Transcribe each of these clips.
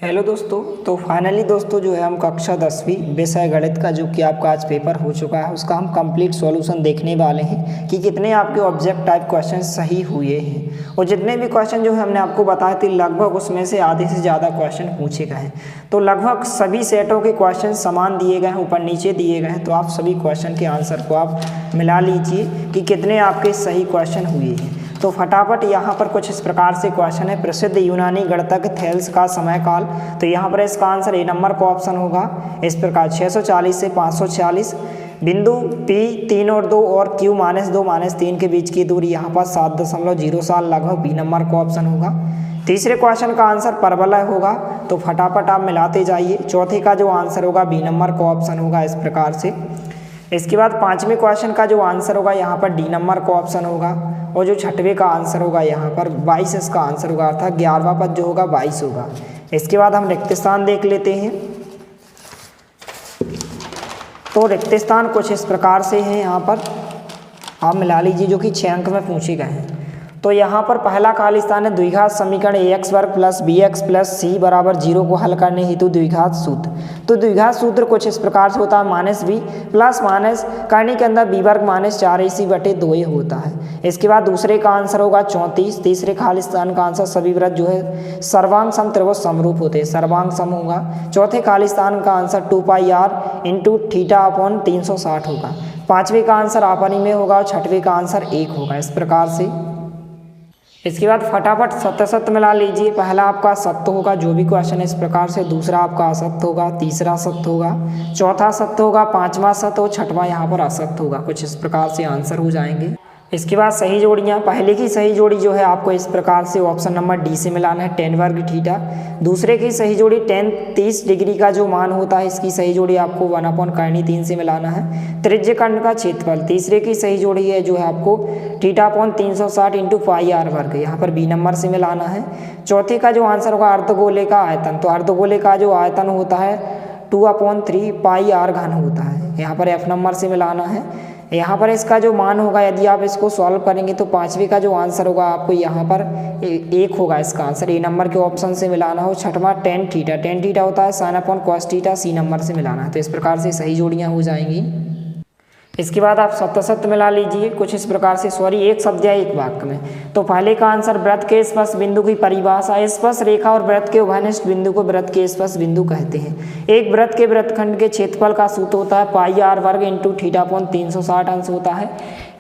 Hello दोस्तों। तो finally दोस्तों जो है हम कक्षा 10वीं विषय गणित का जो कि आपका आज पेपर हो चुका है उसका हम कंप्लीट सॉल्यूशन देखने वाले हैं कि कितने आपके ऑब्जेक्ट टाइप क्वेश्चन सही हुए हैं। और जितने भी क्वेश्चन जो है हमने आपको बताए थे लगभग उसमें से आधे से ज़्यादा क्वेश्चन पूछे गए हैं। तो लगभग सभी सेटों के क्वेश्चन समान दिए गए हैं, ऊपर नीचे दिए गए हैं। तो आप सभी क्वेश्चन के आंसर को आप मिला लीजिए कि कितने आपके सही क्वेश्चन हुए हैं। तो फटाफट यहाँ पर कुछ इस प्रकार से क्वेश्चन है। प्रसिद्ध यूनानी गणितज्ञ थेल्स का समय काल। तो यहाँ पर इसका आंसर ए नंबर का ऑप्शन होगा। इस प्रकार 640 से 546। बिंदु P 3 और 2 और Q -2 -3 के बीच की दूरी यहाँ पर 7.0 साल लगभग बी नंबर का ऑप्शन होगा। तीसरे क्वेश्चन का आंसर परवलय होगा। तो फटाफट आप मिलाते जाइए। चौथे का जो आंसर होगा बी नंबर का ऑप्शन होगा इस प्रकार से। इसके बाद पाँचवें क्वेश्चन का जो आंसर होगा यहाँ पर डी नंबर का ऑप्शन होगा। और जो छठवें का आंसर होगा यहाँ पर 22 इसका आंसर होगा, अर्थात 11वां पद जो होगा 22 होगा। इसके बाद हम रिक्त स्थान देख लेते हैं। तो रिक्त स्थान कुछ इस प्रकार से हैं, यहाँ पर आप मिला लीजिए जो कि 6 अंक में पूछे गए हैं। तो यहाँ पर पहला खाली स्थान है द्विघात समीकरण ax वर्ग प्लस bx प्लस c बराबर 0 को हल करने हेतु द्विघात सूत्र। तो द्विघात सूत्र कुछ इस प्रकार से होता है -b प्लस माइनस करने के अंदर b वर्ग -4ac/2a होता है। इसके बाद दूसरे का आंसर होगा 34। तीसरे खाली स्थान का आंसर सभी व्रत जो है सर्वांग सम त्रिभुज समरूप होते हैं, सर्वांग सम होगा। चौथे खाली स्थान का आंसर 2πr × θ/360 होगा। पाँचवें का आंसर आपनी में होगा और छठवें का आंसर 1 होगा इस प्रकार से। इसके बाद फटाफट सत्य सत्य मिला लीजिए। पहला आपका सत्य होगा जो भी क्वेश्चन है इस प्रकार से, दूसरा आपका असत्य होगा, तीसरा सत्य होगा, चौथा सत्य होगा, पांचवा सत्य और छठवां यहाँ पर असत्य होगा। कुछ इस प्रकार से आंसर हो जाएंगे। इसके बाद सही जोड़ियाँ, पहले की सही जोड़ी जो है आपको इस प्रकार से ऑप्शन नंबर डी से मिलाना है, tan वर्ग थीटा। दूसरे की सही जोड़ी tan 30 डिग्री का जो मान होता है इसकी सही जोड़ी आपको 1/3 से मिलाना है। त्रिज्य खंड का क्षेत्रफल, तीसरे की सही जोड़ी है जो है आपको θ/360 × πr वर्ग, यहाँ पर बी नंबर से मिलाना है। चौथे का जो आंसर होगा अर्धगोले का आयतन। तो अर्धगोले का जो आयतन होता है 2/3 πr³ होता है, यहाँ पर एफ नंबर से मिलाना है। यहाँ पर इसका जो मान होगा यदि आप इसको सॉल्व करेंगे तो पाँचवीं का जो आंसर होगा आपको यहाँ पर 1 होगा इसका आंसर, ए नंबर के ऑप्शन से मिलाना हो। छठवां tan थीटा होता है sin/cos थीटा, सी नंबर से मिलाना है। तो इस प्रकार से सही जोड़ियाँ हो जाएंगी। इसके बाद आप सत्य सत्य मिला लीजिए कुछ इस प्रकार से, एक शब्द या एक वाक्य में। तो पहले का आंसर वृत्त के स्पर्श बिंदु की परिभाषा। स्पर्श रेखा और वृत्त के उभयनिष्ठ बिंदु को वृत्त के स्पर्श बिंदु कहते हैं। एक वृत्त के वृत्तखंड के क्षेत्रफल का सूत्र होता है πr वर्ग × θ/360 अंश होता है।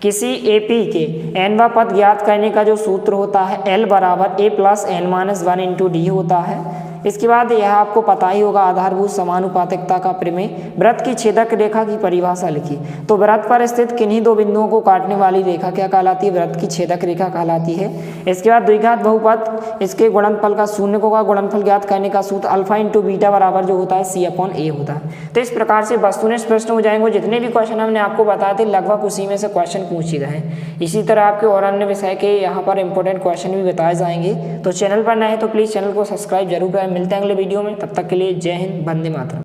किसी AP के nवां पद ज्ञात करने का जो सूत्र होता है L बराबर a + n - 1 × d होता है। इसके बाद यह आपको पता ही होगा आधारभूत समानुपातिकता का प्रमेय। वृत्त की छेदक रेखा की परिभाषा लिखी। तो वृत्त पर स्थित किन्हीं दो बिंदुओं को काटने वाली रेखा क्या कहलाती है? वृत्त की छेदक रेखा कहलाती है। इसके बाद द्विघात बहुपद, इसके गुणनफल का शून्यकों का गुणनफल ज्ञात करने का सूत्र अल्फा × बीटा बराबर जो होता है c/a होता है। तो इस प्रकार से वस्तुनिष्ठ प्रश्न हो जाएंगे। जितने भी क्वेश्चन हमने आपको बताए थे लगभग उसी में से क्वेश्चन पूछे गए हैं। इसी तरह आपके और अन्य विषय के यहाँ पर इंपॉर्टेंट क्वेश्चन भी बताए जाएंगे। तो चैनल पर नए हैं तो प्लीज़ चैनल को सब्सक्राइब जरूर करें। मिलते हैं अगले वीडियो में, तब तक के लिए जय हिंद, वंदे मातरम।